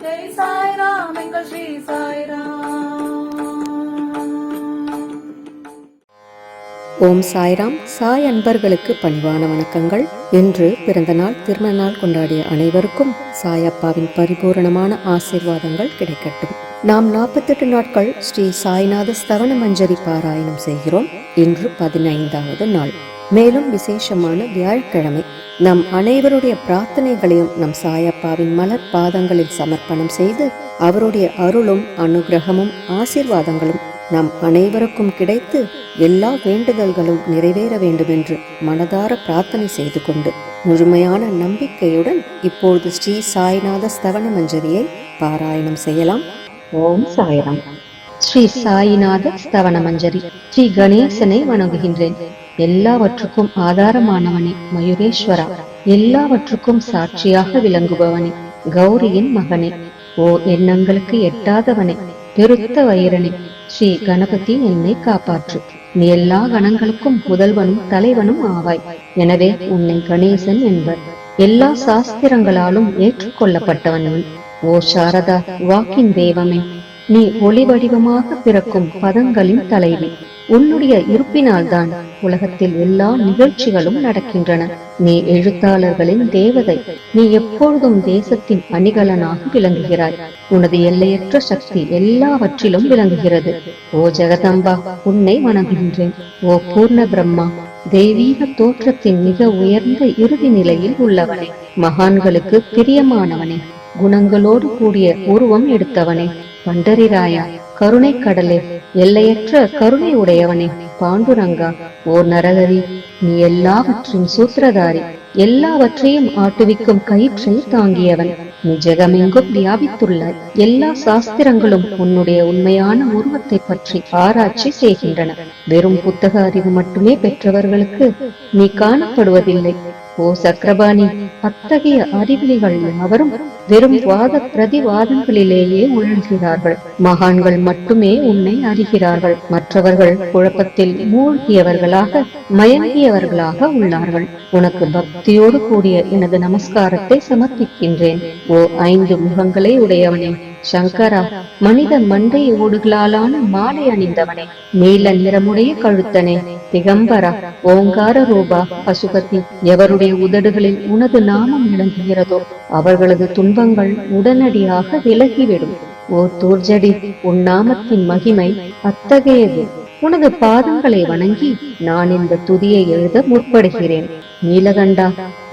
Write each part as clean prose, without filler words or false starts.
ஜெய் சாய்ராம் எங்கள் ஸ்ரீ சாய்ராம். ஓம் சாய்ராம். சாய் அன்பர்களுக்கு பணிவான வணக்கங்கள். இன்று பிறந்த நாள் திருமண நாள் கொண்டாடிய அனைவருக்கும் சாயப்பாவின் பரிபூரணமான ஆசீர்வாதங்கள் கிடைக்கட்டும். நாம் 48 நாட்கள் ஸ்ரீ சாய்நாத ஸ்தவன மஞ்சரி பாராயணம் செய்கிறோம். இன்று 15வது நாள். மேலும் விசேஷமான வியாழக்கிழமை. நம் அனைவருடைய பிரார்த்தனைகளையும் நம் சாயப்பாவின் மலர் பாதங்களில் சமர்ப்பணம் செய்து அவருடைய அருளும் அனுகிரகமும் ஆசீர்வாதங்களும் நம் அனைவருக்கும் கிடைத்து எல்லா வேண்டுதல்களும் நிறைவேற வேண்டும் என்று மனதார பிரார்த்தனை செய்து கொண்டு முழுமையான நம்பிக்கையுடன் இப்பொழுது ஸ்ரீ சாய்நாத ஸ்தவன மஞ்சரியை பாராயணம் செய்யலாம். ஓம் சாய்ராம். ஸ்ரீ சாய்நாத ஸ்தவன மஞ்சரி. ஸ்ரீ கணேசனை வணங்குகின்றேன். எல்லாவற்றுக்கும் ஆதாரமானவனே மயூரேஸ்வரா, எல்லாவற்றுக்கும் சாட்சியாக விளங்குபவனே, கௌரியின் மகனே, ஓ எண்ணங்களுக்கு எட்டாதவனே, பெருத்த வயிறனே, ஸ்ரீ கணபதி என்னை காப்பாற்று. நீ எல்லா கணங்களுக்கும் முதல்வனும் தலைவனும் ஆவாய். எனவே உன்னை கணேசன் என்பர். எல்லா சாஸ்திரங்களாலும் ஏற்றுக்கொள்ளப்பட்டவன். ஓ சாரதா, வாக்கின் தெய்வமே, நீ ஒளி வடிவமாக பிறக்கும் பதங்களின் தலைவி. உன்னுடைய இருப்பினால்தான் உலகத்தில் எல்லா நிகழ்ச்சிகளும் நடக்கின்றன. நீ எழுத்தாளர்களின் தேவதை. நீ எப்பொழுதும் தேசத்தின் அணிகலனாக விளங்குகிறாய். உனது எல்லையற்ற சக்தி எல்லாவற்றிலும் விளங்குகிறது. ஓ ஜெகதம்பா, உன்னை வணங்குகின்றேன். ஓ பூர்ண பிரம்மா, தெய்வீக தோற்றத்தின் மிக உயர்ந்த இறுதி நிலையில் உள்ளவனே, மகான்களுக்கு பிரியமானவனே, குணங்களோடு கூடிய உருவம் எடுத்தவனே, பண்டரிராயா, கருணை கடலே, எல்லையற்ற கருணை உடையவனே, பாண்டுரங்கா, ஓ நரகரி, நீ எல்லாவற்றின் சூத்திரதாரி, எல்லாவற்றையும் ஆட்டுவிக்கும் கயிற்றை தாங்கியவன். நீ ஜெகமெங்கும் வியாபித்துள்ளாய். எல்லா சாஸ்திரங்களும் உன்னுடைய உண்மையான உருவத்தை பற்றி ஆராய்ச்சி செய்கின்றன. வெறும் புத்தக அறிவு மட்டுமே பெற்றவர்களுக்கு நீ காணப்படுவதில்லை. ஓ சக்கரபாணி, அத்தகைய அறிவிலிகள் யாவரும் வெறும் வாத பிரதிவாதங்களிலேயே உழல்கிறார்கள். மகான்கள் மட்டுமே உன்னை அறிகிறார்கள். மற்றவர்கள் குழப்பத்தில் மூழ்கியவர்களாக மயங்கியவர்களாக உள்ளார்கள். உனக்கு பக்தியோடு கூடிய எனது நமஸ்காரத்தை சமர்ப்பிக்கின்றேன். ஓ 5 முகங்களை உடையவனே, சங்கரா, மனித மண்டை ஓடுகளாலான மாலை அணிந்தவனே, நீல நிறமுடைய கழுத்தனே, திகம்பரா, ஓங்கார ரூபா, பசுபதி, எவருடைய உதடுகளில் உனது நாமம் விளங்குகிறதோ அவர்களது துன்பங்கள் உடனடியாக விலகிவிடும். ஓ தூர்ஜடி, உன் நாமத்தின் மகிமை அத்தகையது. உனது பாதங்களை வணங்கி நான் இந்த துதியை எழுத முற்படுகிறேன். நீலகண்டா,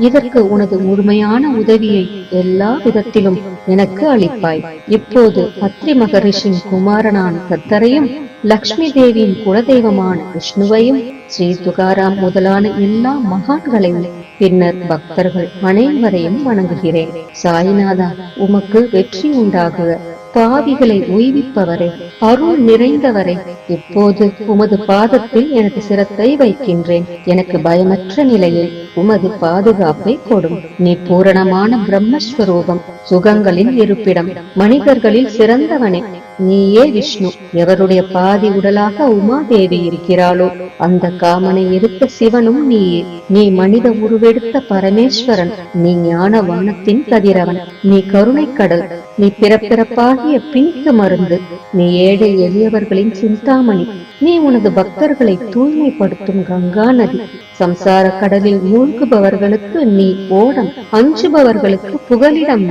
இதற்கு உனது முழுமையான உதவியை எல்லா விதத்திலும் எனக்கு அளிப்பாய். இப்போது அத்ரி மகரிஷின் குமாரனான கத்தரையும், லக்ஷ்மி தேவியின் குலதெய்வமான விஷ்ணுவையும், ஸ்ரீ துகாராம் முதலான எல்லா மகான்களையும், பின்னர் பக்தர்கள் அனைவரையும் வணங்குகிறேன். சாய்நாதா, உமக்கு வெற்றி உண்டாகுக. பாவிகளை உய்விப்பவரே, அருள் நிறைந்தவரே, இப்போது உமது பாதத்தில் எனது சிரத்தை வைக்கின்றேன். எனக்கு பயமற்ற நிலையில் உமது பாதுகாப்பை கொடும். நீ பூரணமான பிரம்மஸ்வரூபம், சுகங்களின் இருப்பிடம், மனிதர்களில் சிறந்தவனே. நீயே விஷ்ணு. எவருடைய பாதி உடலாக உமாதேவி இருக்கிறாளோ அந்த காமனை எடுத்த சிவனும் நீயே. நீ மனித உருவெடுத்த பரமேஸ்வரன். நீ ஞான வானத்தின் கதிரவன். நீ கருணை கடல். நீ பிறப்பிறப்பாகிய பிணிக்கு மருந்து. நீ ஏழை எளியவர்களின் சிந்தாமணி. நீ உனது பக்தர்களை தூய்மைப்படுத்தும் கங்கா நதி. சம்சார கடலில் மூழ்குபவர்களுக்கு நீ ஓடம், அஞ்சுபவர்களுக்கு புகலிடம்.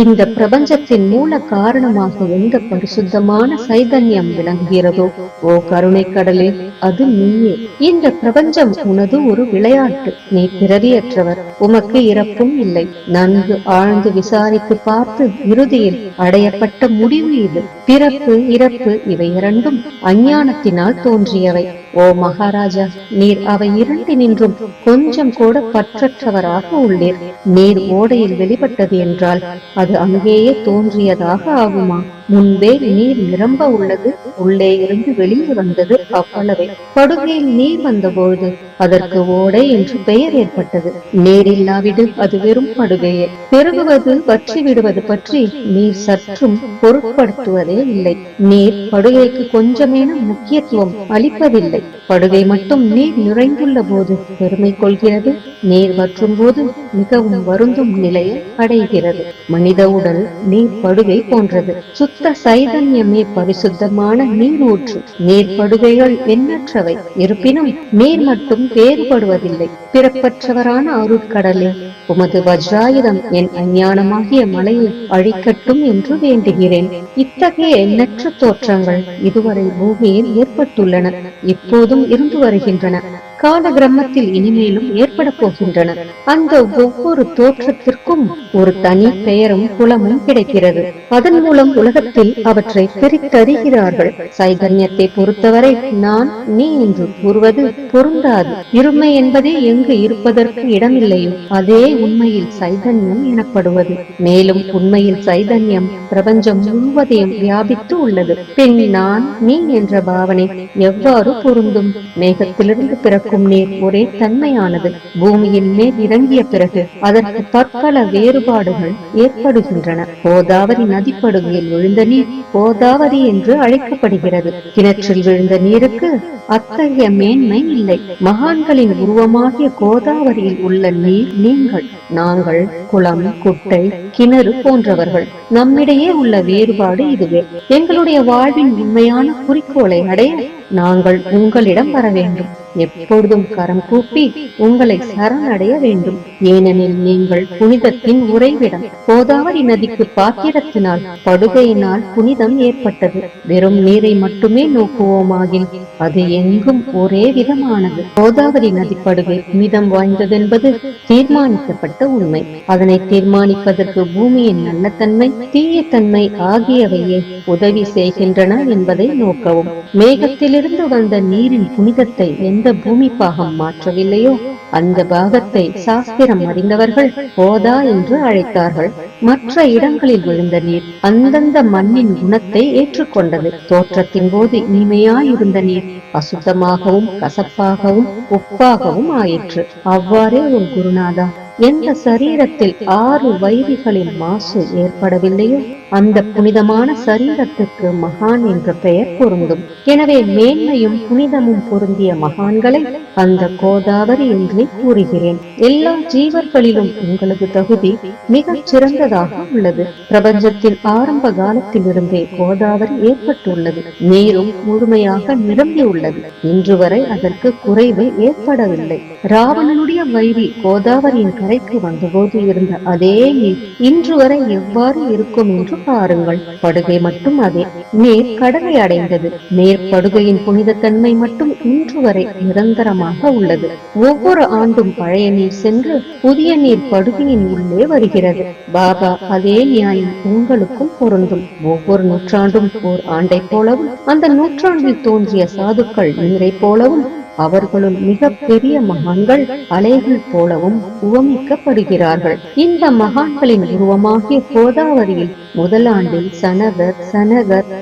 இந்த பிரபஞ்சத்தின் மூல காரணமாக எந்த பரிசுத்தமான சைதன்யம் விளங்குகிறதோ ஓ கருணை கடலே, அது நீயே. இந்த பிரபஞ்சம் உனது ஒரு விளையாட்டு. நீ பிறவியற்றவர். உமக்கு இறப்பும் இல்லை. நன்கு ஆழ்ந்து விசாரித்து பார்த்து இறுதியில் அடையப்பட்ட முடிவு இது. பிறப்பு இறப்பு இவை இரண்டும் அஞ்ஞானத்தினால் தோன்றியவை. ஓ மகாராஜா, நீர் அவை இரண்டினின்றும் கொஞ்சம் கூட பற்றற்றவராக உள்ளீர். நீர் ஓடையில் வெளிப்பட்டது என்றால் அது அங்கேயே தோன்றியதாக ஆகுமா? முன்பே நீர் நிரம்ப உள்ளது. உள்ளே இருந்து வெளியே வந்தது அவ்வளவே. படுகையில் நீர் வந்தபோது அதற்கு ஓடை என்று பெயர் ஏற்பட்டது. நீர் இல்லாவிடு அது வெறும் படுகையே. பெருகுவது வற்றி விடுவது பற்றி நீர் சற்றும் பொருட்படுத்துவதே இல்லை. நீர் படுகைக்கு கொஞ்சமேனும் முக்கியத்துவம் அளிப்பதில்லை. படுகை மட்டும் நீர் நிறைந்துள்ள போது பெருமை கொள்கிறது, நீர் வற்றும் போது மிகவும் வருந்தும் நிலையை அடைகிறது. மனித உடல் நீர் படுகை போன்றது. சுத்த சைதன்யமே பரிசுத்தமான நீர் ஊற்று. நீர் படுகைகள் எண்ணற்றவை. இருப்பினும் நீர் மட்டும் வேறுபடுவதில்லை. பிறப்பற்றவரான அருட்கடலே, உமது வஜ்ராயுதம் என் அஞ்ஞானமாகிய மலையை அழிக்கட்டும் என்று வேண்டுகிறேன். இத்தகைய எண்ணற்ற தோற்றங்கள் இதுவரை பூமியில் ஏற்பட்டுள்ளன, இப்போதும் இருந்து வருகின்றன, கால கிரமத்தில் இனிமேலும் ஏற்பட போகின்றன. அந்த ஒவ்வொரு தோற்றத்திற்கும் ஒரு தனி பெயரும் குலமும் கிடைக்கிறது. அதன் மூலம் உலகத்தில் அவற்றை பிரித்தறிகிறார்கள். சைதன்யத்தை பொறுத்தவரை நான் நீ என்று கூறுவது பொருந்தாது. இருமை என்பதே எங்கு இருப்பதற்கு இடமில்லையோ அதே உண்மையில் சைதன்யம் எனப்படுவது. மேலும் உண்மையில் சைதன்யம் பிரபஞ்சம் முழுவதையும் வியாபித்து உள்ளது. பின் நான் நீ என்ற பாவனை எவ்வாறு பொருந்தும்? மேகத்திலிருந்து பிறக்கும் நீர் ஒரே தன்மையானது. பூமியின் மேல் இறங்கிய பிறகு அதற்கு பற்பல வேறுபாடுகள் ஏற்படுகின்றன. கோதாவரி நதிப்படுகையில் விழுந்த நீர் கோதாவரி என்று அழைக்கப்படுகிறது. கிணற்றில் விழுந்த நீருக்கு அத்தகைய மேன்மை இல்லை. மகான்களின் உருவமாகிய கோதாவரியில் உள்ள நீர் நீங்கள், நாங்கள் குளம், குட்டை, கிணறு போன்றவர்கள். நம்மிடையே உள்ள வேறுபாடு இதுவே. எங்களுடைய வாழ்வின் உண்மையான குறிக்கோளை அடைய நாங்கள் உங்களிடம் வர வேண்டும். எப்பொழுதும் கரம் கூப்பி உங்களை சரணடைய வேண்டும். ஏனெனில் நீங்கள் புனிதத்தின் உறைவிடம். கோதாவரி நதிக்கு பாத்திரத்தினால் படுகையினால் புனிதம் ஏற்பட்டது. வெறும் நீரை மட்டுமே நோக்குவோமாகில் அது எங்கும் ஒரே விதமானது. கோதாவரி நதி படுகை புனிதம் வாய்ந்ததென்பது தீர்மானிக்கப்பட்ட உண்மை. அதனை தீர்மானிப்பதற்கு பூமியின் நல்ல தன்மை, தீய தன்மை ஆகியவையே உதவி செய்கின்றன என்பதை நோக்கவும். மேகத்திலிருந்து வந்த நீரின் புனிதத்தை எந்த பூமி பாகம் மாற்றவில்லையோ அந்த பாகத்தை சாஸ்திரம் அறிந்தவர்கள் கோதா என்று அழைத்தார்கள். மற்ற இடங்களில் விழுந்த நீர் அந்தந்த மண்ணின் குணத்தை ஏற்றுக்கொண்டது. தோற்றத்தின் போது இனிமையாயிருந்த நீர் அசுத்தமாகவும் கசப்பாகவும் உப்பாகவும் ஆயிற்று. அவ்வாறே ஒரு குருநாதா, எந்த சரீரத்தில் 6 வைரிகளின் மாசு ஏற்படவில்லையோ அந்த புனிதமான சரீரத்துக்கு மகான் என்ற பெயர் பொருந்தும். எனவே மேன்மையும் புனிதமும் பொருந்திய மகான்களை அந்த கோதாவரி என்றே கூறுகிறேன். எல்லா ஜீவர்களிலும் உங்களது தகுதி மிகச் சிறந்ததாக உள்ளது. பிரபஞ்சத்தின் ஆரம்ப காலத்திலிருந்தே கோதாவரி ஏற்பட்டுள்ளது. நீரும் முழுமையாக நிரம்பியுள்ளது. இன்று வரை அதற்கு குறைவு ஏற்படவில்லை. ராவணனுடைய வைரி கோதாவரியின் கரைக்கு வந்தபோது இருந்த அதே நீர் இன்று வரை எவ்வாறு இருக்கும் என்று பாருங்கள். படுகை மட்டும் அதே. நீர் கடலை அடைந்தது. நீர் படுகையின் புனித தன்மை மட்டும் இன்று வரை நிரந்தரமாக உள்ளது. ஒவ்வொரு ஆண்டும் பழைய நீர் சென்று புதிய நீர் படுகையின் உள்ளே வருகிறது. பாபா அதே நியாயம் உங்களுக்கும் பொருந்தும். ஒவ்வொரு நூற்றாண்டும் ஓர் ஆண்டை போலவும் அந்த நூற்றாண்டில் தோன்றிய சாதுக்கள் நீரை போலவும் அவர்களும் மிக பெரிய மகான்கள் அலைகள் போலவும் உவமிக்கப்படுகிறார்கள். இந்த மகான்களின் உருவமாகிய கோதாவரியில் முதலாண்டில் சனகர்,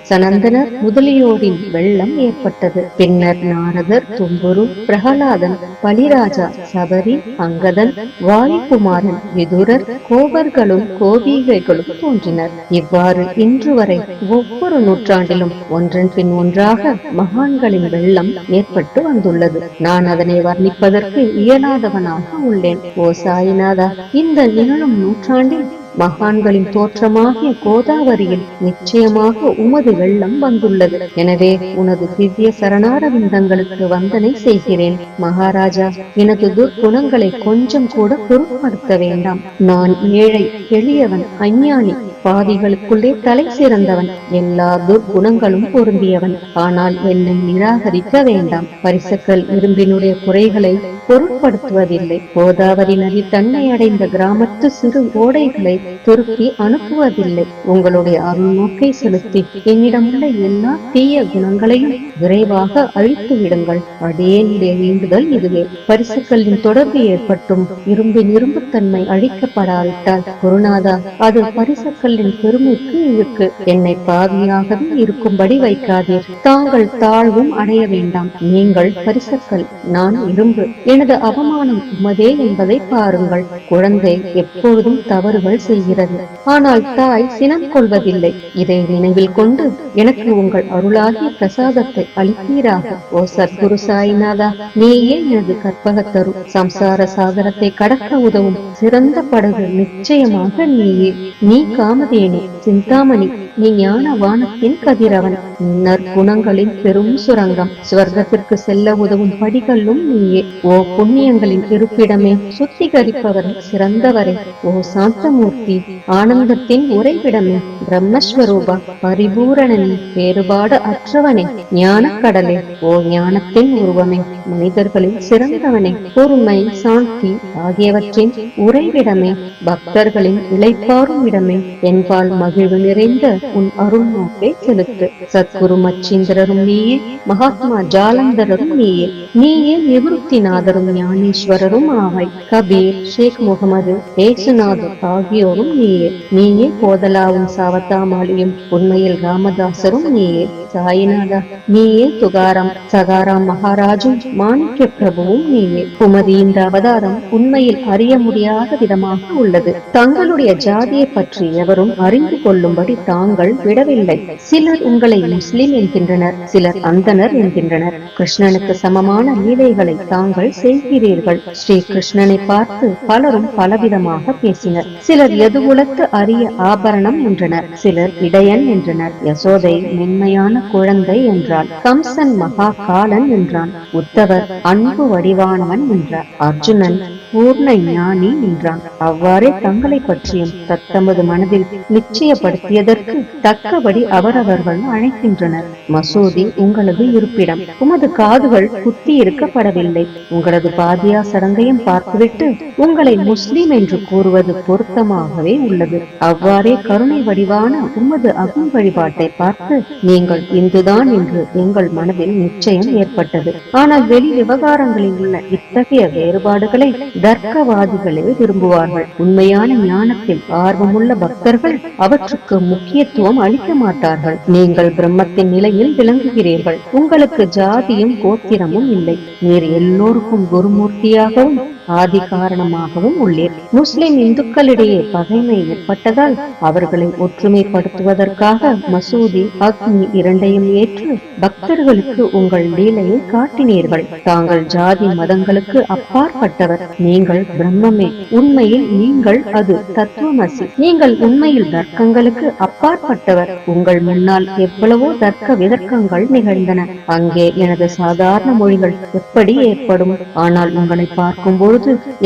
சனந்தனர் முதலியோரின் வெள்ளம் ஏற்பட்டது. பின்னர் நாரதர், தும்புரு, பிரகலாதன், பலிராஜா, சபரி, அங்கதன், வாயுகுமாரன், விதுரர், கோபர்களும் கோபிகைகளும் தோன்றினர். இவ்வாறு இன்று வரை ஒவ்வொரு நூற்றாண்டிலும் ஒன்றன் பின் ஒன்றாக மகான்களின் வெள்ளம் ஏற்பட்டு வந்துள்ளது. நான் அதனை வர்ணிப்பதற்கு இயலாதவனாக உள்ளேன். ஓ சாயிநாதா, இந்த நிகழும் நூற்றாண்டில் மகான்களின் தோற்றமாகிய கோதாவரியில் நிச்சயமாக உமது வெள்ளம் வந்துள்ளது. எனவே உனது திவ்ய சரணாரவிந்தங்களுக்கு வந்தனை செய்கிறேன். மகாராஜா, எனது துர்குணங்களை கொஞ்சம் கூட பொருட்படுத்த வேண்டாம். நான் ஏழை, எளியவன், அஞ்ஞானி, பாவிகளுக்குள்ளே தலை சிறந்தவன், எல்லா துர்குணங்களும் பொருந்தியவன். ஆனால் என்னை நிராகரிக்க வேண்டாம். பரிசுக்கள் இரும்பினுடைய குறைகளை பொருட்படுத்துவதில்லை. கோதாவரி நதி தன்னை அடைந்த கிராமத்து சிறு ஓடைகளை திருப்பி அனுப்புவதில்லை. உங்களுடைய அருள் நோக்கை செலுத்தி என்னிடமுள்ள எல்லா தீய குணங்களையும் விரைவாக அழித்து விடுங்கள். அடியேனுடைய வேண்டுதல் இதுவே. பரிசுக்களின் தொடர்பு ஏற்பட்டும் இரும்பின் இரும்புத்தன்மை அழிக்கப்படாவிட்டால் குருநாதா, அது பரிசுக்களின் பெருமைக்கு இழுக்கு. என்னை பாவியாகவே இருக்கும்படி வைக்காதீர். தாங்கள் தாழ்வும் அடைய வேண்டாம். நீங்கள் பரிசுக்கள், நான் இரும்பு. எனது அவமானம் உமதே என்பதை பாருங்கள். குழந்தை எப்பொழுதும் தவறுகள் செய்கிறது, ஆனால் தாய் சினம் கொள்வதில்லை. இதை நினைவில் கொண்டு எனக்கு உங்கள் அருளாகிய பிரசாதத்தை அளிப்பீராக. ஓ சத்குரு சாய்நாதா, நீயே எனது கற்பகத்தரு. சம்சார சாகரத்தை கடக்க உதவும் சிறந்த படகு நிச்சயமாக நீயே. நீ காமதேனு, சிந்தாமணி, நீ ஞான வானத்தின் கதிரவன், நற்குணங்களின் பெரும் சுரங்கம், ஸ்வர்க்கத்திற்கு செல்ல உதவும் படிகளும் நீயே. ஓ புண்ணியங்களின் இருப்பிடமே, சுத்திகரிப்பவரே, சிறந்தவரே, ஓ சாந்தமூர்த்தி, ஆனந்தத்தின் உறைவிடமே, பிரம்மஸ்வரூபா, பரிபூரணனே, வேறுபாடு அற்றவனே, ஞான கடலே, ஓ ஞானத்தின் உருவமே, மனிதர்களில் சிறந்தவனே, பொறுமை, சாந்தி ஆகியவற்றின் உறைவிடமே, பக்தர்களின் இளைப்பாறும் இடமே, என்பால் மகிழ்வு நிறைந்த உன் அருள் நோக்கை செலுத்து. சத்குரு மச்சீந்திரரும் நீயே, மகாத்மா ஜாலந்தரரும் நீயே. நீயே நிவృத்திநாதரும் ஞானேஸ்வரரும் ஆவாய். கபீர், ஷேக் முகமது, ஏசுநாதர் ஆகியோரும் நீயே. நீயே போதலாவும் சாவத்தாமாலியும் உண்மையில் ராமதாசரும் நீயே. சாயிநாதா, நீயே துகாராம், சகாராம் மகாராஜும் மாணிக்க பிரபுவும் நீயே. உமது இந்த அவதாரம் உண்மையில் அறிய முடியாத விதமாக உள்ளது. தங்களுடைய ஜாதியை பற்றி எவரும் அறிந்து கொள்ளும்படி தாங்கள் விடவில்லை. சிலர் உங்களை முஸ்லிம் என்கின்றனர், சிலர் அந்தனர் என்கின்றனர். கிருஷ்ணனுக்கு சமமான லீலைகளை தாங்கள் செய்கிறீர்கள். ஸ்ரீ கிருஷ்ணனை பார்த்து பலரும் பலவிதமாக பேசினர். சிலர் எதுவுலத்து அரிய ஆபரணம் என்றனர், சிலர் இடையன் என்றனர். யசோதை மென்மையான குழந்தை என்றான். கம்சன் மகா காலன் என்றான். உத்தவர் அன்பு வடிவானவன் என்றார். அர்ஜுனன் பூர்ண ஞானி என்றான். அவ்வாறே தங்களை பற்றியும் தத்தமது மனதில் நிச்சயப்படுத்தியதற்கு தக்கபடி அவரவர்கள் அழைக்கின்றனர். மசூதி உங்களது இருப்பிடம். உமது காதுகள் குத்தி இருக்கப்படவில்லை. உங்களது பாதியா சடங்கையும் பார்த்துவிட்டு உங்களை முஸ்லிம் என்று கூறுவது பொருத்தமாகவே உள்ளது. அவ்வாறே கருணை வடிவான உமது அகம் வழிபாட்டை பார்த்து நீங்கள் இந்துதான் என்று எங்கள் மனதில் நிச்சயம் ஏற்பட்டது. ஆனால் வெளி விவகாரங்களில் உள்ள இத்தகைய வேறுபாடுகளை தர்க்கவாதிகளே விரும்புவார்கள். உண்மையான ஞானத்தில் ஆர்வமுள்ள பக்தர்கள் அவற்றுக்கு முக்கியத்துவம் அளிக்க மாட்டார்கள். நீங்கள் பிரம்மத்தின் நிலையில் விளங்குகிறீர்கள். உங்களுக்கு ஜாதியும் கோத்திரமும் இல்லை. நீர் எல்லோருக்கும் குருமூர்த்தியாகவும் ஆதி காரணமாகவும் உள்ளீர். முஸ்லிம் இந்துக்களிடையே பகைமை ஏற்பட்டதால் அவர்களை ஒற்றுமைப்படுத்துவதற்காக மசூதி, அக்னி இரண்டையும் ஏற்று பக்தர்களுக்கு உங்கள் லீலையை காட்டினீர்கள். தாங்கள் ஜாதி மதங்களுக்கு அப்பாற்பட்டவர். நீங்கள் பிரம்மமே. உண்மையில் நீங்கள் அது தத்துவமசி. நீங்கள் உண்மையில் தர்க்கங்களுக்கு அப்பாற்பட்டவர். உங்கள் முன்னால் எவ்வளவோ தர்க்க விதர்க்கங்கள் நிகழ்ந்தன. அங்கே எனது சாதாரண மொழிகள் எப்படி ஏற்படும்? ஆனால் உங்களை பார்க்கும் பொழுது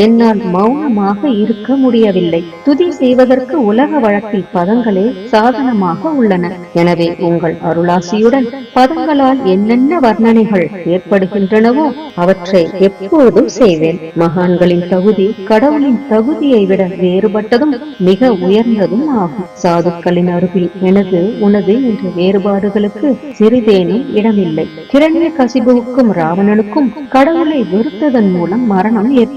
என்னால் மௌனமாக இருக்க முடியவில்லை. துதி செய்வதற்கு உலக வழக்கில் பதங்களே சாதனமாக உள்ளன. எனவே உங்கள் அருளாசியுடன் பதங்களால் என்னென்ன வர்ணனைகள் ஏற்படுகின்றனவோ அவற்றை எப்போதும் செய்வேன். மகான்களின் தகுதி கடவுளின் தகுதியை விட வேறுபட்டதும் மிக உயர்ந்ததும் ஆகும். சாதுக்களின் அருகில் எனது உனது என்ற வேறுபாடுகளுக்கு சிறிதேனும் இடமில்லை. கிரண்ய கசிபுவுக்கும் ராவணனுக்கும் கடவுளை வெறுத்ததன் மூலம் மரணம் ஏற்பட்டது.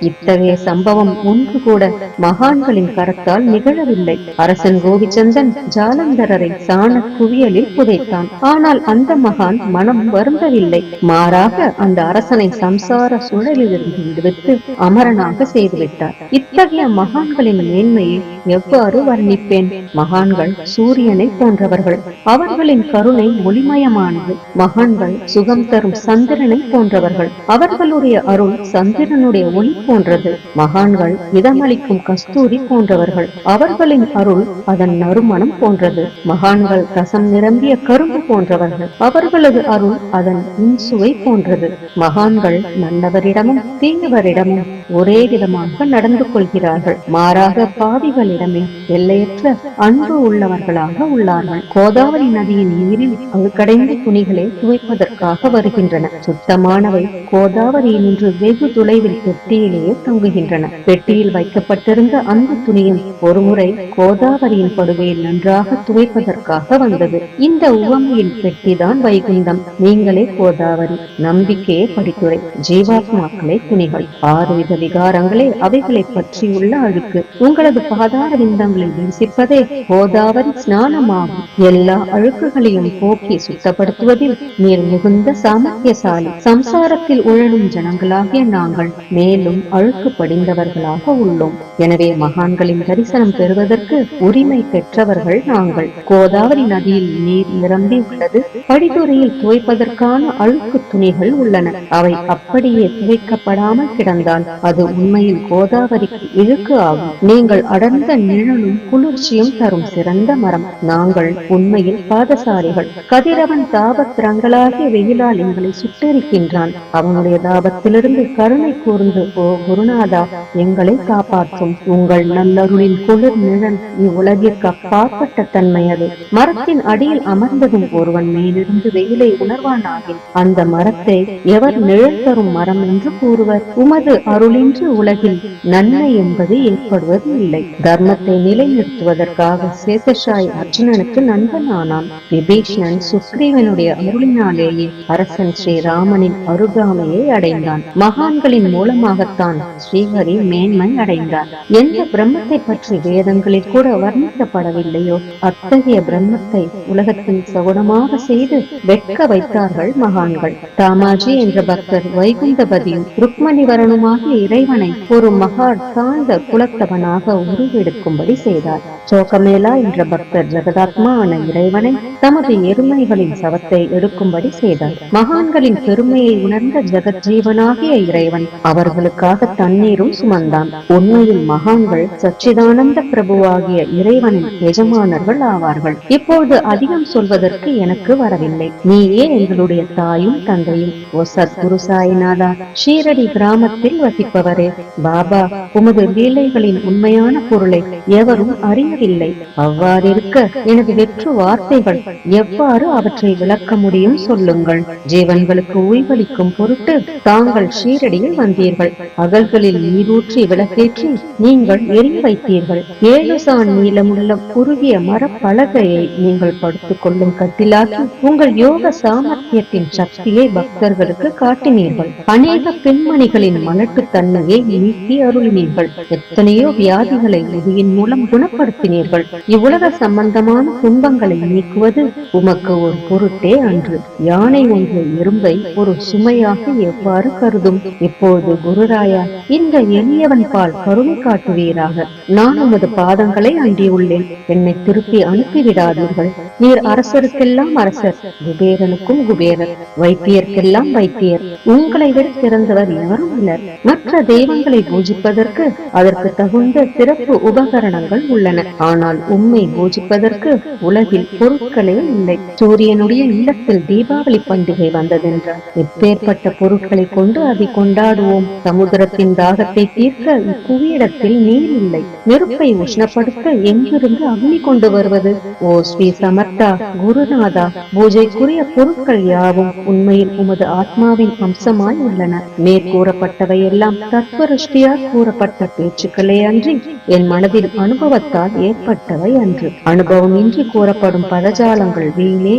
இத்தகைய சம்பவம் ஒன்று கூட மகான்களின் கரத்தால் நிகழவில்லை. அரசன் கோபிச்சந்தன் ஜாலந்தரரை சாண குவியலில் புதைத்தான். ஆனால் அந்த மகான் மனம் வருந்தவில்லை. மாறாக அந்த அரசனை சம்சார சுழலிலிருந்து விடுவித்து அமரனாக செய்துவிட்டார். இத்தகைய மகான்களின் மேன்மையை எவ்வாறு வர்ணிப்பேன்? மகான்கள் சூரியனை போன்றவர்கள். அவர்களின் கருணை ஒளிமயமானது. மகான்கள் சுகம் தரும் சந்திரனை போன்றவர்கள். அவர்களுடைய அருள் சந்திரனுடைய ஒளி போன்றது. மகான்கள் இதமளிக்கும் கஸ்தூரி போன்றவர்கள். அவர்களின் அருள் அதன் நறுமணம் போன்றது. மகான்கள் ரசம் நிரம்பிய கரும்பு போன்றவர்கள். அவர்களது அருள் அதன் இன்சுவை போன்றது. மகான்கள் நல்லவரிடமும் தீயவரிடமும் ஒரே விதமாக நடந்து கொள்கிறார்கள். மாறாக பாவிகளிடமே எல்லையற்ற அன்பு உள்ளவர்களாக உள்ளார்கள். கோதாவரி நதியின் நீரில் அழுக்கடைந்த துணிகளை துவைப்பதற்காக வருகின்றன. சுத்தமானவை கோதாவரியினின்று வெகு தொலைவில் பெட்டியிலேயே தங்குகின்றன. பெட்டியில் வைக்கப்பட்டிருந்த அந்த துணியும் ஒருமுறை கோதாவரியின் படுகையில் நன்றாக துவைப்பதற்காக வந்தது. இந்த உவமையின் பெட்டிதான் வைகுந்தம், நீங்களே கோதாவரி, நம்பிக்கையே படித்துறை, ஜீவாத்மாக்களே துணிகள், 6 வித விகாரங்களே அவைகளை பற்றியுள்ள அழுக்கு, உங்களது பாதார விந்தங்களை தரிசிப்பதே கோதாவரி ஸ்நானமாகும். எல்லா அழுக்குகளையும் போக்கி சுத்தப்படுத்துவதில் நீர் மிகுந்த சாமர்த்தியசாலி. சம்சாரத்தில் உழலும் ஜனங்களாகிய நாங்கள் மேலும் அழுக்கு படிந்தவர்களாக உள்ளோம். எனவே மகான்களின் தரிசனம் பெறுவதற்கு உரிமை பெற்றவர்கள் நாங்கள். கோதாவரி நதியில் நீர் நிரம்பி உள்ளது. படித்துறையில் துவைப்பதற்கான அழுக்கு துணிகள் உள்ளன. அவை அப்படியே துவைக்கப்படாமல் கிடந்தால் அது உண்மையில் கோதாவரிக்கு இழுக்கு ஆகும். நீங்கள் அடர்ந்த நிழலும் குளிர்ச்சியும் தரும் சிறந்த மரம். நாங்கள் உண்மையில் பாதசாரிகள். கதிரவன் தாபத்திரங்களாகிய வெயிலால் எங்களை சுட்டெரிக்கின்றான். அவனுடைய தாபத்திலிருந்து கருணை கூர்ந்து ஓ குருநாதா, எங்களை காப்பாற்றும். உங்கள் நல்லருளின் குளிர் நிழல் இவ்வுலகிற்கு அப்பாற்பட்ட தன்மை அது. மரத்தின் அடியில் அமர்ந்ததும் ஒருவன் மேலிருந்து வெயிலை உணர்வானாகில் அந்த மரத்தை எவர் நிழல் தரும் மரம் என்று கூறுவர். உமது அருளின்றி உலகில் நன்மை என்பது ஏற்படுவது இல்லை. தர்மத்தை நிலைநிறுத்துவதற்காக சேஷசாய் அர்ஜுனனுக்கு நண்பனானான். விபீஷணன் சுக்ரீவனுடைய அருளினாலேயே அரசன் ஸ்ரீராமனின் அருகாமையை அடைந்தான். மகான்களின் மூலமாகத்தான் ஸ்ரீஹரி மேன்மை அடைந்தார். எந்த பிரம்மத்தை பற்றி வேதங்களில் கூட வர்ணிக்கப்படவில்லையோ அத்தகைய பிரம்மத்தை உலகத்தில் சகுனமாக செய்து வெட்க வைத்தார்கள் மகான்கள். தாமாஜி என்ற பக்தர் வைகுந்தபதியும் ருக்மணிவரனுமாகிய இறைவனை ஒரு மகான் தாழ்ந்த குலத்தவனாக உருவெடுக்கும்படி செய்தார். சோகமேலா என்ற பக்தர் ஜெகதாத்மா ஆன இறைவனை தமது எருமைகளின் சவத்தை எடுக்கும்படி செய்தார். மகான்களின் பெருமையை உணர்ந்த ஜெகஜீவனாகிய இறைவன் அவர்களுக்காக தண்ணீரும் சுமந்தான். உண்மையில் மகான்கள் சச்சிதானந்த பிரபுவாகிய இறைவனின் எஜமானர்கள் ஆவார்கள். இப்பொழுது அதிகம் சொல்வதற்கு எனக்கு வரவில்லை. நீயே எங்களுடைய தாயும் தந்தையும். ஓ சத்குரு சாய்நாதா, ஷீரடி கிராமத்தில் வசிப்பவரே, பாபா, உமது லீலைகளின் உண்மையான பொருளை எவரும் அறியவில்லை. அவ்வாறிருக்க எனது வெற்று வார்த்தைகள் எவ்வாறு அவற்றை விளக்க முடியும் சொல்லுங்கள். ஜீவன்களுக்கு ஓய்வளிக்கும் பொருட்டு தாங்கள் ஷீரடியில் வந்தீர்கள். அகல்களில் நீரூற்றி விளக்கேற்றி நீங்கள் எரிய வைத்தீர்கள். 7 சான் நீளமுள்ள குறுகிய மரப்பலகையை நீங்கள் படுத்துக் கொள்ளும் கட்டிலாக்கி உங்கள் யோக சாமர்த்தியத்தின் சக்தியை பக்தர்களுக்கு காட்டினீர்கள். அநேக பெண்மணிகளின் மலட்டு தன்மையை நீக்கி அருளினீர்கள். எத்தனையோ வியாதிகளை உதியின் மூலம் குணப்படுத்தினீர்கள். இவ்வுலக சம்பந்தமான துன்பங்களை நீக்குவது உமக்கு ஒரு பொருட்டே அன்று. யானை ஒன்று எறும்பை ஒரு சுமையாக எவ்வாறு கருதும்? இப்போது குருராயா, இந்த எளியவன் பால் கருணை காட்டுவீராக. நான் உமது பாதங்களை அண்டியுள்ளேன். என்னை திருப்பி அனுப்பிவிடாதீர்கள். நீர் அரசருக்கெல்லாம் அரசர், குபேரனுக்கும் குபேரர், வைத்தியர்க்கெல்லாம் வைத்தியர். உங்களை விட சிறந்தவர் எவரும் இல்லர். மற்ற தெய்வங்களை பூஜிப்பதற்கு அதற்கு தகுந்த சிறப்பு உபகரணங்கள் உள்ளன. ஆனால் உம்மை பூஜிப்பதற்கு உலகில் பொருட்களே இல்லை. சூரியனுடைய இல்லத்தில் தீபாவளி பண்டிகை வந்ததென்றால் எப்பேற்பட்ட பொருட்களை கொண்டு அதை கொண்டாடுவோம். சமுத்திரத்தின் தாகத்தை தீர்க்க இப்புவியிடத்தில் நீர் இல்லை. நெருப்பை உஷ்ணப்படுத்த எங்கிருந்து அக்னி கொண்டு வருவது? ஓ ஸ்ரீ சமர்த்தா குருநாதா, பூஜைக்குரிய பொருட்கள் யாவும் உண்மையில் உமது ஆத்மாவின் அம்சமாய் உள்ளன. மேற்கூறப்பட்டவையெல்லாம் தத்துவருஷ்டியால் கூறப்பட்ட பேச்சுக்களே அன்றி என் மனதில் அனுபவத்தால் ஏற்பட்டவை அன்று. அனுபவம் இன்றி கூறப்படும் பதஜாலங்கள் வீணே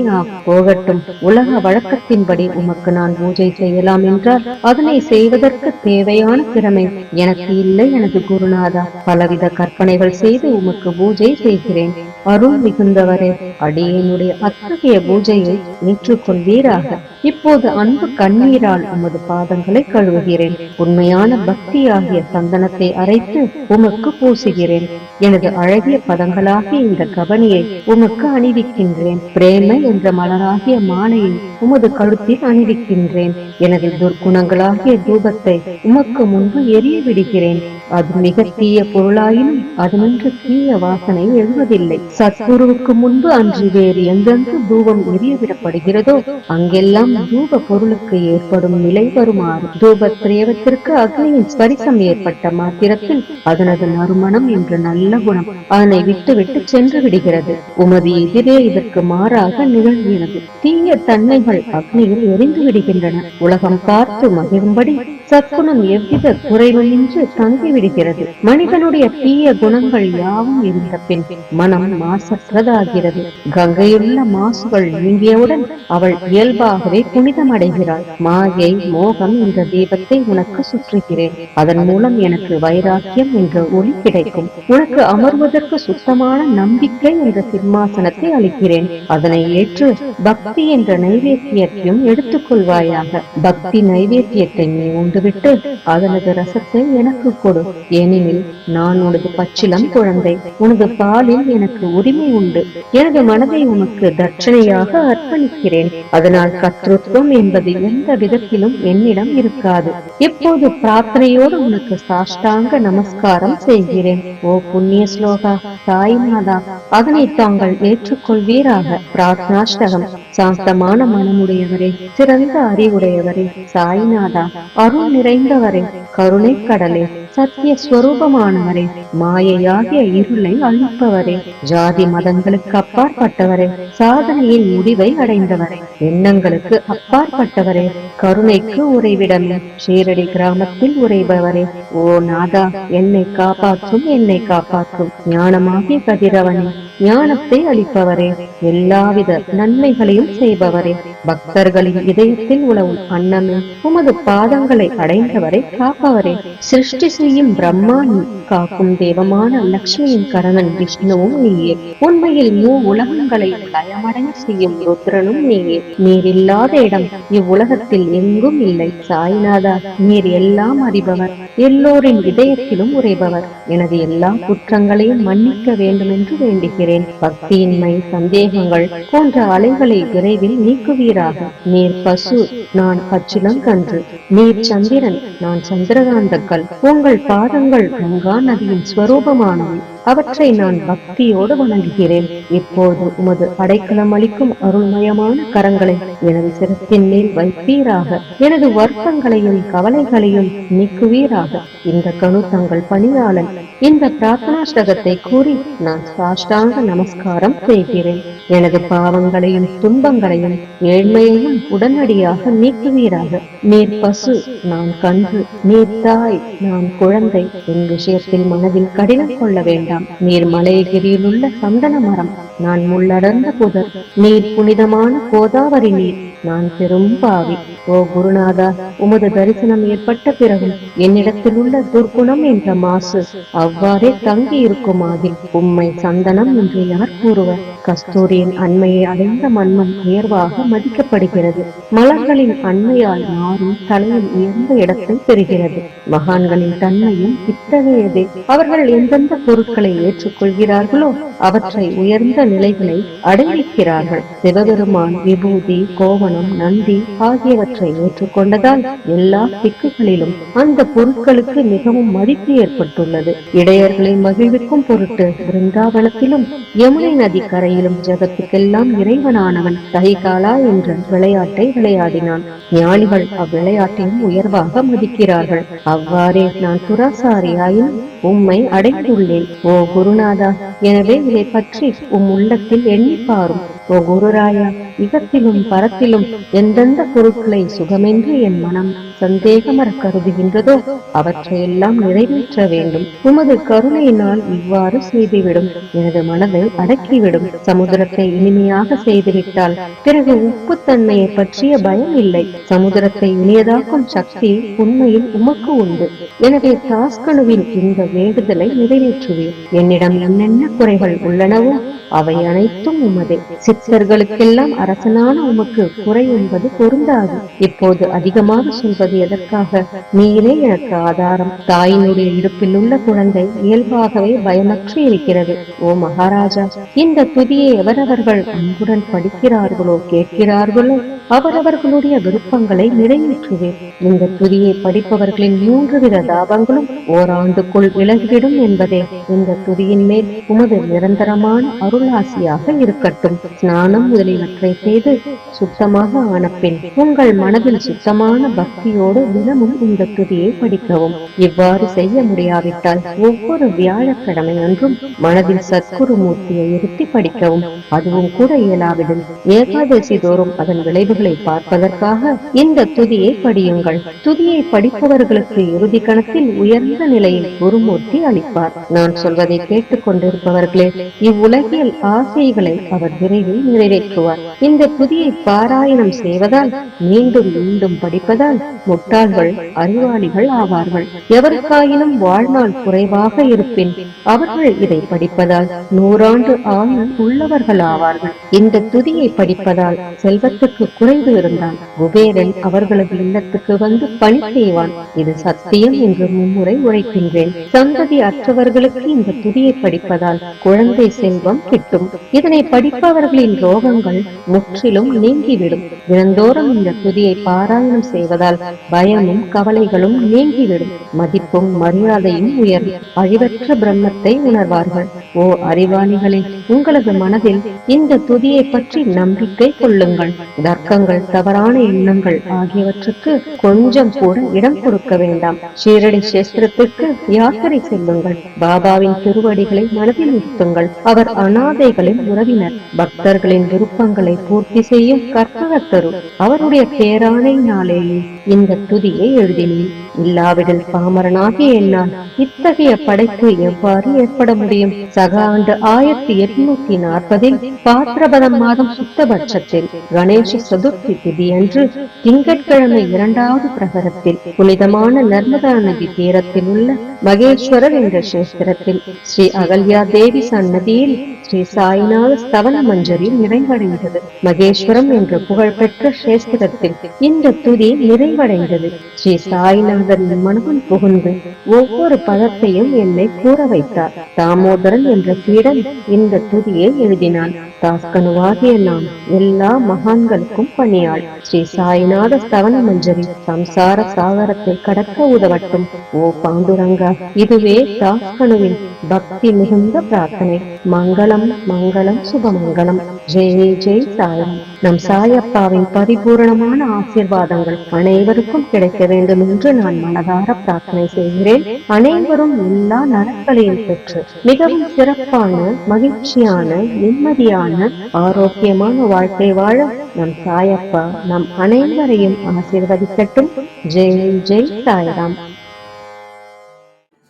போகட்டும். உலக வழக்கத்தின்படி உமக்கு நான் பூஜை செய்யலாம் என்றால் அதனை செய்வதற்கு தேவையான திறமை எனக்கு இல்லை எனது குருநாதா. பலவித கற்பனைகள் செய்து உமக்கு பூஜை செய்கிறேன். அருள் மிகுந்தவரே, அடியேனுடைய அத்தகைய பூஜையை ஏற்றுக்கொள்வீராக. இப்போது அன்பு கண்ணீரால் உமது பாதங்களை கழுவுகிறேன். உண்மையான பக்தியாகிய சந்தனத்தை அரைத்து உமக்கு பூசுகிறேன். எனது அழகிய பதங்களாகிய இந்த கவனியை உமக்கு அணிவிக்கின்றேன். பிரேமை என்ற மலராகிய மாலையை உமது கழுத்தில் அணிவிக்கின்றேன். எனது துர்க்குணங்களாகிய தூபத்தை உமக்கு முன்பு எரிய விடுகிறேன். அது மிக தீய பொருளாயினும் அதனின்று தீய வாசனை எழுவதில்லை. சத்குருவுக்கு முன்பு அன்று வேறு எங்கெங்கு தூபம் எரியவிடப்படுகிறதோ அங்கெல்லாம் தூப பொருளுக்கு ஏற்படும் நிலை வருமாறு தூப திரேவத்திற்கு அக்னியின் ஸ்பரிசம் ஏற்பட்ட மாத்திரத்தில் அதனது நறுமணம் என்ற நல்ல குணம் அதனை விட்டு விட்டு சென்று விடுகிறது. உமது எதிரே இதற்கு மாறாக நிகழ்கிறது. தீய தன்மைகள் அக்னியில் எரிந்து விடுகின்றன. உலகம் பார்த்து மகிழும்படி சத்குணம் எவ்வித குறைவுமின்றி தங்கிவிடுகிறது. விடுகிறது. மனிதனுடைய தீய குணங்கள் யாவும் இருந்த பின் மனம் மாசற்றதாகிறது. கங்கையுள்ள மாசுகள் நீங்கியவுடன் அவள் இயல்பாகவே புனிதமடைகிறாள். மாயை மோகம் என்ற தீபத்தை உனக்கு சுற்றுகிறேன். அதன் மூலம் எனக்கு வைராக்கியம் என்ற ஒளி கிடைக்கும். உனக்கு அமர்வதற்கு சுத்தமான நம்பிக்கை என்ற சிம்மாசனத்தை அளிக்கிறேன். அதனை ஏற்று பக்தி என்ற நைவேத்தியத்தையும் எடுத்துக்கொள்வாயாக. பக்தி நைவேத்தியத்தை நீ உண்டுவிட்டு அதனது ரசத்தை எனக்கு கொடு. ஏனெனில் நான் உனது பச்சிலம் குழந்தை. உனது பாலில் எனக்கு உரிமை உண்டு. எனது மனதை உனக்கு தட்சணையாக அர்ப்பணிக்கிறேன். அதனால் கர்த்தத்துவம் என்பது எந்த விதத்திலும் என்னிடம் இருக்காது. எப்போது பிரார்த்தனையோடு உனக்கு சாஷ்டாங்க நமஸ்காரம் செய்கிறேன். ஓ புண்ணிய ஸ்லோகா, தாய்நாதா, அதனை தாங்கள் ஏற்றுக்கொள்வீராக. பிரார்த்தனாஷ்டகம். சாந்தமான மனமுடையவரே, சிறந்த அறிவுடையவரே, சாய்நாதா, அருள் நிறைந்தவரே, கருணை கடலே, சத்திய ஸ்வரூபமானவரே, மாயையாகிய இருளை அழிப்பவரே, ஜாதி மதங்களுக்கு அப்பாற்பட்டவரே, சாதனையின் முடிவை அடைந்தவரே, எண்ணங்களுக்கு அப்பாற்பட்டவரே, கருணைக்கு உறைவிடமே, ஷீரடி கிராமத்தில் உறைபவரே, ஓ நாதா, என்னை காப்பாற்றும், என்னை காப்பாற்றும். ஞானமாகிய கதிரவனே, ஞானத்தை அளிப்பவரே, எல்லாவித நன்மைகளையும் செய்பவரே, பக்தர்களின் இதயத்தில் உலவும் அன்னமே, உமது பாதங்களை அடைந்தவரை காப்பவரே, சிருஷ்டி செய்யும் பிரம்மா நீ, காக்கும் தெய்வமான லட்சுமியின் கரணன் விஷ்ணுவும் நீயே. உண்மையில் உலகங்களை லயமடைய செய்யும் ருத்ரனும் நீயே. நீர் இல்லாத இடம் இவ்வுலகத்தில் எங்கும் இல்லை. சாய்நாதா, நீர் எல்லாம் அறிபவர், எல்லோரின் இதயத்திலும் உறைபவர். எனது எல்லா குற்றங்களையும் மன்னிக்க வேண்டும் என்று வேண்டுகிறேன். பக்தியின்மை, சந்தேகங்கள் போன்ற அலைகளை விரைவில் நீக்குவீராக. நீர் பசு, நான் பச்சிலம் கன்று. நீர் சந்திரன், நான் சந்திரகாந்தக்கல். உங்கள் பாதங்கள் கங்கா நதியின் ஸ்வரூபமானவை. அவற்றை நான் பக்தியோடு வணங்குகிறேன். இப்போது உமது அடைக்கலம் அளிக்கும் அருள்மயமான கரங்களை எனது சிரத்தின் மேல் வைப்பீராக. எனது வருத்தங்களையும் கவலைகளையும் நீக்குவீராக. இந்த கணு தங்கள் பணியாளன். இந்த பிரார்த்தனாஷ்டகத்தை கூறி நான் சாஷ்டாங்க நமஸ்காரம் செய்கிறேன். எனது பாவங்களையும் துன்பங்களையும் ஏழ்மையையும் உடனடியாக நீக்குவீராக. நீர் பசு, நான் கன்று. நீர் தாய், நான் குழந்தை. என் விஷயத்தில் மனதில் கடினம் கொள்ள வேண்டாம். நீர் மலையகிரியில் உள்ள சந்தன மரம், நான் முள்ளடர்ந்த புதர். நீர் புனிதமான கோதாவரி நீர், நான் பெரும் பாவி. ஓ குருநாதா, உமது தரிசனம் ஏற்பட்ட பிறகும் என்னிடத்தில் உள்ள துர்குணம் என்ற மாசு அவ்வாறே தங்கி இருக்குமாகில் உம்மை சந்தனம் என்று யார் கூறுவர்? கஸ்தூரியின் அண்மையை அடைந்த மண்ணும் உயர்வாக மதிக்கப்படுகிறது. மலர்களின் அண்மையால் நாரும் தலையில் உயர்ந்த இடத்தை பெறுகிறது. மகான்களின் தன்மையும் இத்தகையதே. அவர்கள் எந்தெந்த பொருட்களை ஏற்றுக்கொள்கிறார்களோ அவற்றை உயர்ந்த நிலைகளை அடைவிக்கிறார்கள். சிவபெருமான் விபூதி, கோவணம், நந்தி ஆகியவற்றை ஏற்றுக்கொண்டதால் எல்லா திக்குகளிலும் அந்த பொருட்களுக்கு மிகவும் மதிப்பு ஏற்பட்டுள்ளது. இடையர்களை மகிழ்விக்கும் பொருட்டு பிருந்தாவனத்திலும் யமுனை நதி கரையிலும் ஜகத்துக்கெல்லாம் இறைவனானவன் தஹிகாலா என்ற விளையாட்டை விளையாடினான். ஞானிகள் அவ்விளையாட்டையும் உயர்வாக மதிக்கிறார்கள். அவ்வாறே நான் துராசாரியாயும் உம்மை அடைந்துள்ளேன். ஓ குருநாதா, எனவே இதை பற்றி உள்ளத்தில் எண்ணி பாரும். ஓ குருராயா, இகத்திலும் பரத்திலும் எந்தெந்த பொருட்களை சுகமென்று என் மனம் சந்தேகமர கருதுகின்றதோ அவற்றையெல்லாம் நிறைவேற்ற வேண்டும். உமது கருணையினால் இவ்வாறு செய்துவிடும். எனது மனதை அடக்கிவிடும். சமுதிரத்தை இனிமையாக செய்துவிட்டால் பிறகு உப்பு தன்மையை பற்றிய பயம் இல்லை. சமுதிரத்தை இனியதாக்கும் சக்தி உண்மையில் உமக்கு உண்டு. எனவே தாஸ்கனுவின் இந்த வேண்டுதலை நிறைவேற்றுவேன். என்னிடம் என்னென்ன குறைகள் உள்ளனவோ அவை அனைத்தும் உமதே. சித்தர்களுக்கெல்லாம் அரசனான உமக்கு குறை என்பது பொருந்தாது. இப்போது அதிகமாக சொல்வது எதற்காக? நீரே எனக்கு ஆதாரம். தாயினுடைய இடுப்பில் உள்ள குழந்தை இயல்பாகவே பயமற்று இருக்கிறது. ஓ மகாராஜா, இந்த துதியை எவரவர்கள் அன்புடன் படிக்கிறார்களோ கேட்கிறார்களோ அவரவர்களுடைய விருப்பங்களை நிறைவேற்றுவேன். இந்த துதியை படிப்பவர்களின் 3 வித தாபங்களும் ஓராண்டுக்குள் விலகிவிடும் என்பதே இந்த துதியின் மேல் உமது நிரந்தரமான அருளாசியாக இருக்கட்டும். ஸ்நானம் முதலியவற்றை செய்து சுத்தமாக ஆன பின் உங்கள் மனதில் சுத்தமான பக்தியோடு தினமும் இந்த துதியை படிக்கவும். இவ்வாறு செய்ய முடியாவிட்டால் ஒவ்வொரு வியாழக்கிழமை அன்றும் மனதில் சத்குரு மூர்த்தியை இருத்தி படிக்கவும். அதுவும் கூட இயலாவிடில் ஏகாதசி தோறும் அதன் விளைவுகளை பார்ப்பதற்காக இந்த துதியை படியுங்கள். துதியை படிப்பவர்களுக்கு இறுதி கணத்தில் உயர்ந்த நிலையில் குருமூர்த்தி அளிப்பார். நான் சொல்வதை கேட்டுக் கொண்டிருப்பவர்களே, இவ்வுலகில் ஆசைகளை அவர் விரைவில் நிறைவேற்றுவார். இந்த துதியை பாராயணம் செய்வதால் மீண்டும் மீண்டும் படிப்பதால் முட்டாள்கள் அறிவாளிகள் ஆவார்கள். எவருக்காயினும் வாழ்நாள் குறைவாக இருப்பின் அவர்கள் இதை படிப்பதால் 100 ஆண்டு ஆயுள் உள்ளவர்கள் ஆவார்கள். இந்த துதியை படிப்பதால் செல்வத்துக்கு குறைவு இருந்தால் குபேரன் அவர்களது இல்லத்துக்கு வந்து பணி செய்வான். இது சத்தியம் என்று மும்முறை உரைக்கின்றேன். சந்ததி அற்றவர்களுக்கு இந்த துதியை படிப்பதால் குழந்தை செல்வம் கிட்டும். இதனை படிப்பவர்களின் ரோகங்கள் முற்றிலும் நீங்கிவிடும். தினந்தோறும் இந்த துதியை பாராயணம் செய்வதால் பயமும் கவலைகளும் நீங்கிவிடும். மதிப்பும் மரியாதையும் உயரும். அழிவற்ற பிரம்மத்தை உணர்வார்கள். ஓ அறிவாளிகளே, உங்களது மனதில் இந்த துதியை பற்றி நம்பிக்கை கொள்ளுங்கள். தர்க்கங்கள், தவறான எண்ணங்கள் ஆகியவற்றுக்கு கொஞ்சம் கூட இடம் கொடுக்க வேண்டாம். ஷீரடி சேஸ்திரத்திற்கு யாத்திரை செல்லுங்கள். பாபாவின் திருவடிகளை மனதில் நிறுத்துங்கள். அவர் அனாதைகளின் உறவினர், பக்தர்களின் விருப்பங்களை பூர்த்தி செய்யும் கற்பகத்தரு. அவருடைய பேராணையினாலேயே இந்த துதியை எழுதினேன். இல்லாவிடில் பாமரனாகிய என்னால் இத்தகைய படைப்பு எவ்வாறு ஏற்பட முடியும்? சக ஆண்டு 1840 பாத்திரபதம் மாதம் சுத்தபட்சத்தில் கணேச சதுர்த்தி திதி அன்று திங்கட்கிழமை 2வது பிரகரத்தில் புனிதமான நர்மதா நதி தீரத்தில் உள்ள மகேஸ்வரர் என்ற கஷேத்திரத்தில் ஸ்ரீ அகல்யா தேவி சன்னதியில் ஸ்ரீ சாய்நாத ஸ்தவன மஞ்சரி நிறைவடைந்தது. மகேஸ்வரம் என்ற புகழ்பெற்ற கஷேத்திரத்தில் இந்த துதி நிறைவடைந்தது. ஸ்ரீ சாய்நாதரின் மனதில் புகுந்து ஒவ்வொரு பதத்தையும் என்னை கூற வைத்தார். தாமோதரன் என்ற சீடன் இந்த துதியை எழுதினான். தாஸ்கனுவாகிய நாம் எல்லா மகான்களுக்கும் பணியாள். ஸ்ரீ சாய்நாத ஸ்தவன மஞ்சரி சம்சார சாகரத்தை கடக்க உதவட்டும். ஓ பாண்டுரங்கா, இதுவே தாஸ்கனுவின் பக்தி மிகுந்த பிரார்த்தனை. மங்களம் மங்களம் சுபமங்கலம். ஜெய் ஜெய் சாயம். நம் சாயப்பாவின் பரிபூரணமான ஆசீர்வாதங்கள் அனைவருக்கும் கிடைக்க வேண்டும் என்று நான் மனதார பிரார்த்தனை செய்கிறேன். அனைவரும் எல்லா நலன்களையும் பெற்று மிகவும் சிறப்பான, மகிழ்ச்சியான, நிம்மதியான, ஆரோக்கியமான வாழ்க்கை வாழ நம் சாயப்பா நம் அனைவரையும் ஆசீர்வதிக்கட்டும். ஜெய் ஜெய் சாய்ராம்.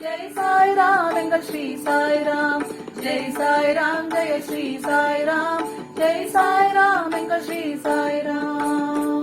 ஜெய் சாய்ராம் எங்கள் ஸ்ரீ சாய்ராம். ஜெய் சாய்ராம் ஜெய ஸ்ரீ சாய்ராம். ஜெய் சாய்ராம் எங்கள் ஸ்ரீ சாய்ராம்.